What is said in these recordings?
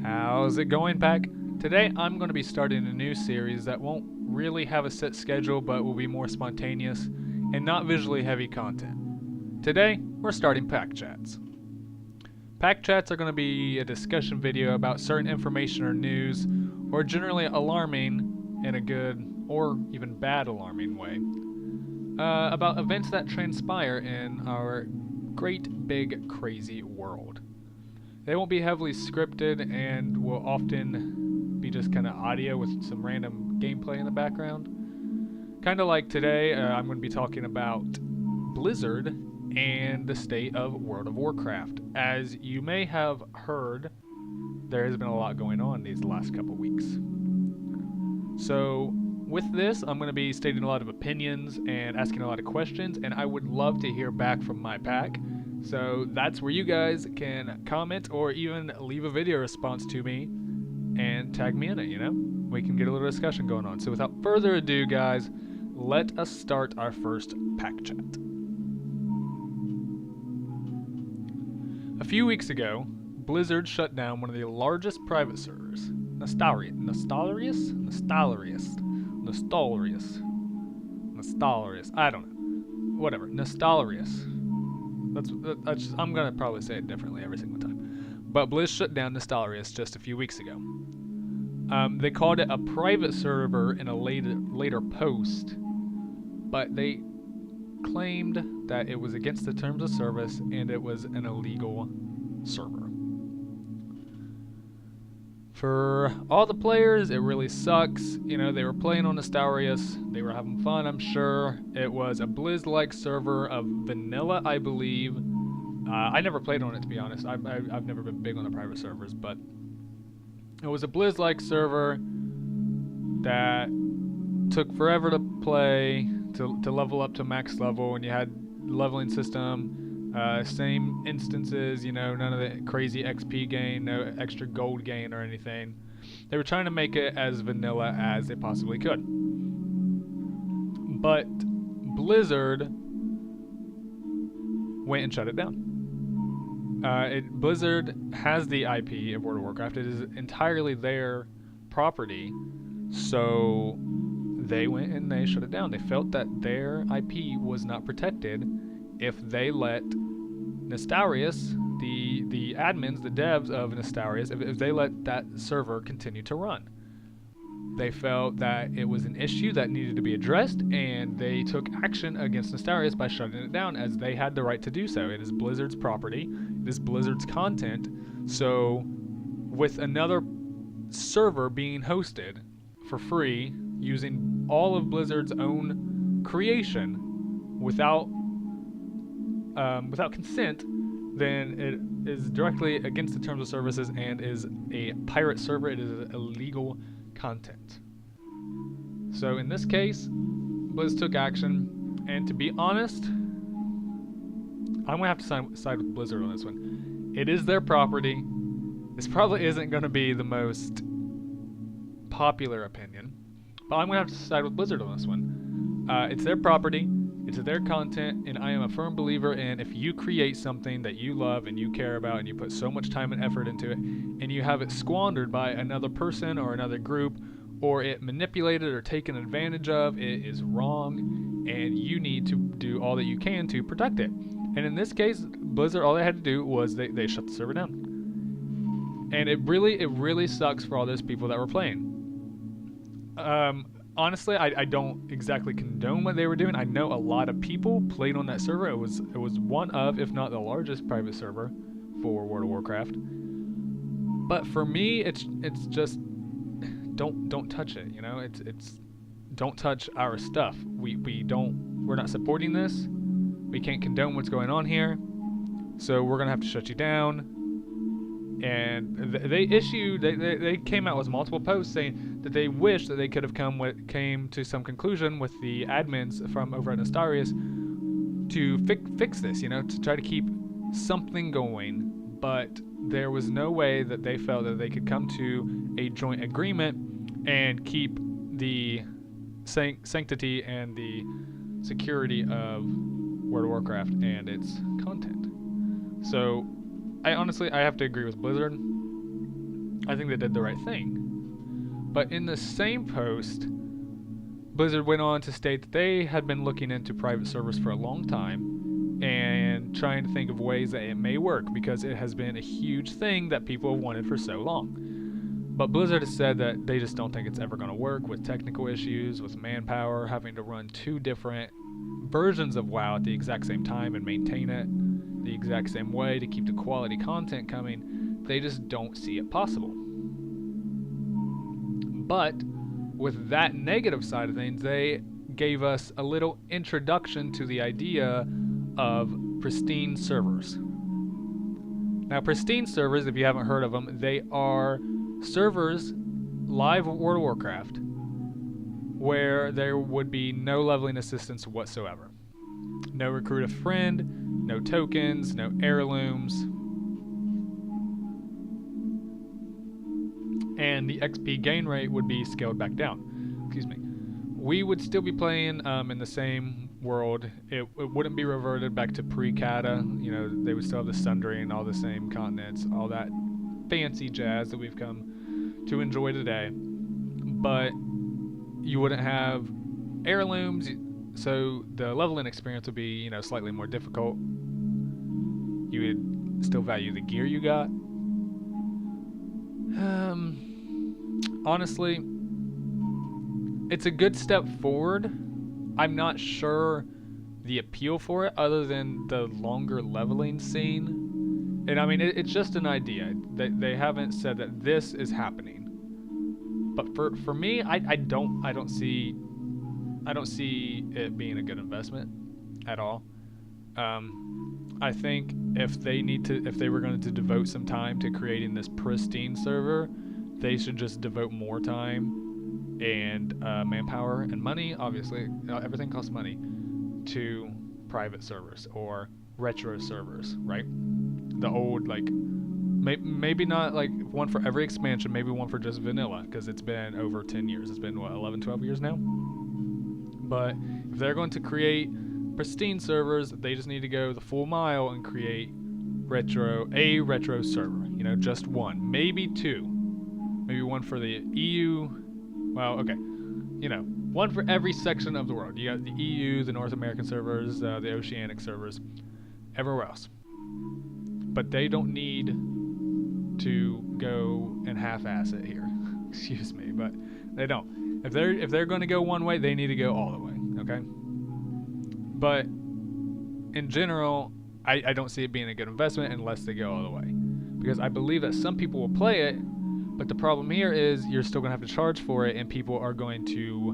How's it going, Pack? Today I'm going to be starting a new series that won't really have a set schedule but will be more spontaneous and not visually heavy content. Today, we're starting Pack Chats. Pack Chats are going to be a discussion video about certain information or news, or generally alarming in a good or even bad alarming way, about events that transpire in our great big crazy world. They won't be heavily scripted and will often be just kind of audio with some random gameplay in the background. Kind of like today, I'm going to be talking about Blizzard and the state of World of Warcraft. As you may have heard, there has been a lot going on these last couple weeks. So with this, I'm going to be stating a lot of opinions and asking a lot of questions, and I would love to hear back from my pack. So that's where you guys can comment or even leave a video response to me and tag me in it, you know? We can get a little discussion going on. So without further ado, guys, let us start our first pack chat. A few weeks ago, Blizzard shut down one of the largest private servers, Nostalrius, I don't know. Whatever, Nostalrius. I'm gonna probably say it differently every single time. But Blizz shut down Nostalrius just a few weeks ago. They called it a private server in a later post, but they claimed that it was against the terms of service and it was an illegal server. For all the players, it really sucks. You know, they were playing on Nostalrius. They were having fun, I'm sure. It was a Blizz-like server of vanilla, I believe. I never played on it, to be honest. I've never been big on the private servers, but it was a Blizz-like server that took forever to play, to level up to max level, and you had leveling system. Same instances, you know, none of the crazy XP gain, no extra gold gain or anything. They were trying to make it as vanilla as they possibly could. But Blizzard went and shut it down. Blizzard has the IP of World of Warcraft. It is entirely their property, so they went and they shut it down. They felt that their IP was not protected if they let Nostalrius, the admins, the devs of Nostalrius, if they let that server continue to run. They felt that it was an issue that needed to be addressed, and they took action against Nostalrius by shutting it down, as they had the right to do so. It is Blizzard's property, it is Blizzard's content, so with another server being hosted for free, using all of Blizzard's own creation, without consent, then it is directly against the terms of services and is a pirate server. It is illegal content. So in this case, Blizz took action, and to be honest, I'm gonna have to side with Blizzard on this one. It is their property. This probably isn't gonna be the most popular opinion, but I'm gonna have to side with Blizzard on this one. It's their property. It's their content, and I am a firm believer in, if you create something that you love and you care about and you put so much time and effort into it, and you have it squandered by another person or another group, or it manipulated or taken advantage of, it is wrong, and you need to do all that you can to protect it. And in this case, Blizzard, all they had to do was they shut the server down. And it really sucks for all those people that were playing. Honestly, I don't exactly condone what they were doing. I know a lot of people played on that server. It was one of, if not the largest private server for World of Warcraft. But for me, it's just don't touch it. You know, it's don't touch our stuff. We're not supporting this. We can't condone what's going on here. So we're gonna have to shut you down. And they came out with multiple posts saying that they wish that they could have came to some conclusion with the admins from over at Nostalrius to fix this, you know, to try to keep something going. But there was no way that they felt that they could come to a joint agreement and keep the sanctity and the security of World of Warcraft and its content. So I honestly have to agree with Blizzard. I think they did the right thing. But in the same post, Blizzard went on to state that they had been looking into private servers for a long time and trying to think of ways that it may work because it has been a huge thing that people have wanted for so long. But Blizzard has said that they just don't think it's ever going to work with technical issues, with manpower, having to run 2 different versions of WoW at the exact same time and maintain it the exact same way to keep the quality content coming. They just don't see it possible. But with that negative side of things, they gave us a little introduction to the idea of pristine servers. Now, pristine servers, if you haven't heard of them, they are servers live with World of Warcraft where there would be no leveling assistance whatsoever. No recruit a friend, no tokens, no heirlooms, and the XP gain rate would be scaled back down. Excuse me. We would still be playing in the same world. It wouldn't be reverted back to pre-Kata. You know, they would still have the Sundering, all the same continents, all that fancy jazz that we've come to enjoy today. But you wouldn't have heirlooms, so the leveling experience would be, you know, slightly more difficult. You would still value the gear you got. Honestly, it's a good step forward. I'm not sure the appeal for it other than the longer leveling scene. And I mean, it's just an idea. They haven't said that this is happening. But for me, I don't see it being a good investment at all. I think if they were going to devote some time to creating this pristine server, they should just devote more time and manpower and money. Obviously, everything costs money to private servers or retro servers, right? The old, like, maybe not like one for every expansion, maybe one for just vanilla, because it's been over 10 years. It's been, what, 11, 12 years now? But if they're going to create pristine servers, they just need to go the full mile and create a retro server. You know, just one, maybe 2. Maybe one for the EU. Well, okay. You know, one for every section of the world. You got the EU, the North American servers, the Oceanic servers, everywhere else. But they don't need to go and half-ass it here. Excuse me, but they don't. If they're going to go one way, they need to go all the way. Okay. But in general, I don't see it being a good investment unless they go all the way, because I believe that some people will play it. But the problem here is you're still going to have to charge for it, and people are going to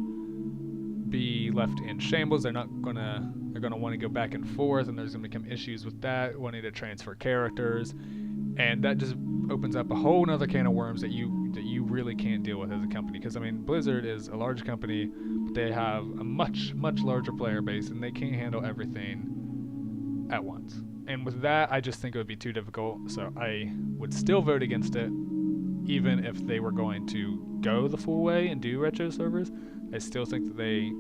be left in shambles. They're going to want to go back and forth, and there's going to become issues with that, wanting to transfer characters, and that just opens up a whole nother can of worms that you really can't deal with as a company. Because I mean, Blizzard is a large company, but they have a much larger player base, and they can't handle everything at once. And with that, I just think it would be too difficult. So I would still vote against it. Even if they were going to go the full way and do retro servers, I still think that they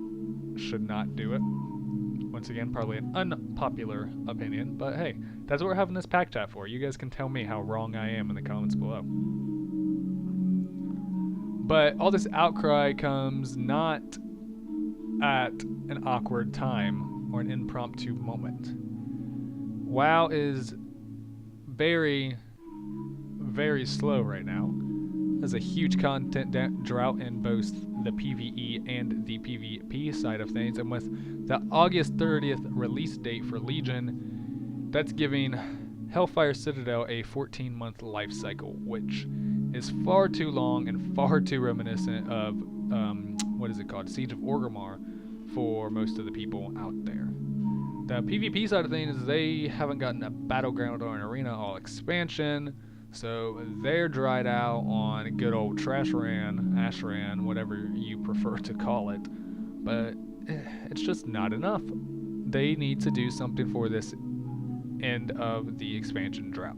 should not do it. Once again, probably an unpopular opinion, but hey, that's what we're having this pack chat for. You guys can tell me how wrong I am in the comments below. But all this outcry comes not at an awkward time or an impromptu moment. WoW is very slow right now. There's a huge content drought in both the PvE and the PvP side of things, and with the August 30th release date for Legion, that's giving Hellfire Citadel a 14-month life cycle, which is far too long and far too reminiscent of what is it called, Siege of Orgrimmar, for most of the people out there. The PvP side of things, they haven't gotten a battleground or an arena all expansion, so they're dried out on good old Ashran, whatever you prefer to call it. But it's just not enough. They need to do something for this end of the expansion drought.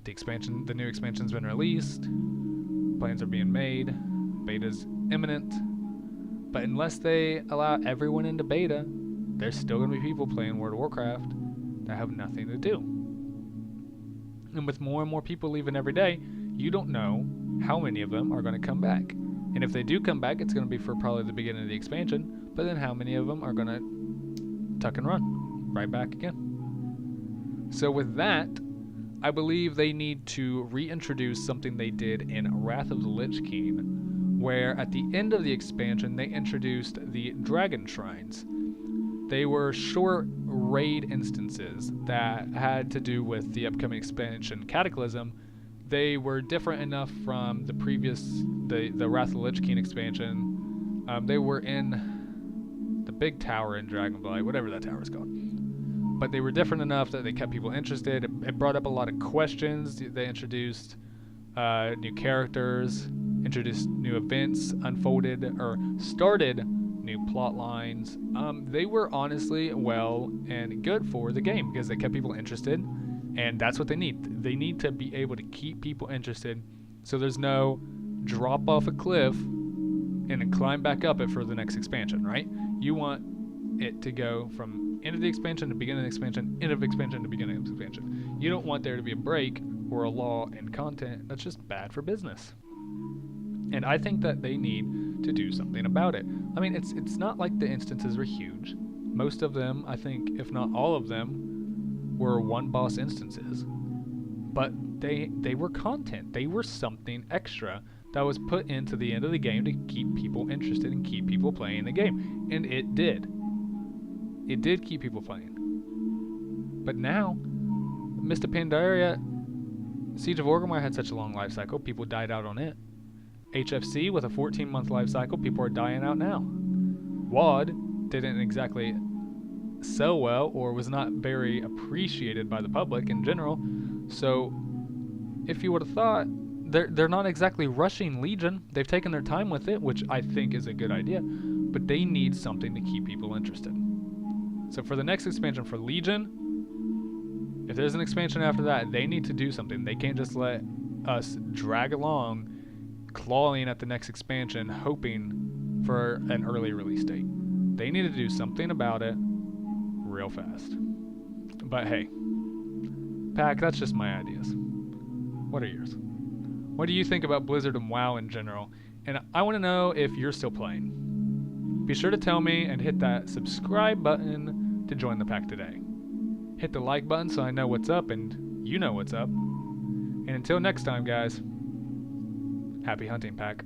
The new expansion's been released. Plans are being made. Beta's imminent. But unless they allow everyone into beta, there's still going to be people playing World of Warcraft that have nothing to do. And with more and more people leaving every day, you don't know how many of them are going to come back. And if they do come back, it's going to be for probably the beginning of the expansion, but then how many of them are going to tuck and run right back again? So with that, I believe they need to reintroduce something they did in Wrath of the Lich King, where at the end of the expansion they introduced the Dragon Shrines. They were short raid instances that had to do with the upcoming expansion Cataclysm. They were different enough from the previous, the Wrath of the Lich King expansion. They were in the big tower in Dragonblight, whatever that tower is called. But they were different enough that they kept people interested. It brought up a lot of questions. They introduced new characters, introduced new events, unfolded or started new plot lines. They were honestly well and good for the game because they kept people interested, and that's what they need. They need to be able to keep people interested so there's no drop off a cliff and then climb back up it for the next expansion, right? You want it to go from end of the expansion to beginning of the expansion, end of expansion to beginning of the expansion. You don't want there to be a break or a lull in content. That's just bad for business. And I think that they need to do something about it. I mean, it's not like the instances were huge. Most of them, I think, if not all of them, were one boss instances. But they were content. They were something extra that was put into the end of the game to keep people interested and keep people playing the game. And it did. It did keep people playing. But now, Mist of Pandaria, Siege of Orgrimmar had such a long life cycle, people died out on it. HFC with a 14-month life cycle, people are dying out now. WoD didn't exactly sell well or was not very appreciated by the public in general. So if you would have thought, they're not exactly rushing Legion. They've taken their time with it, which I think is a good idea, but they need something to keep people interested. So for the next expansion for Legion, if there's an expansion after that, they need to do something. They can't just let us drag along, clawing at the next expansion, hoping for an early release date. They need to do something about it real fast. But hey, Pack, that's just my ideas. What are yours? What do you think about Blizzard and WoW in general? And I want to know if you're still playing. Be sure to tell me and hit that subscribe button to join the pack today. Hit the like button so I know what's up and you know what's up. And until next time, guys, happy hunting, Pack.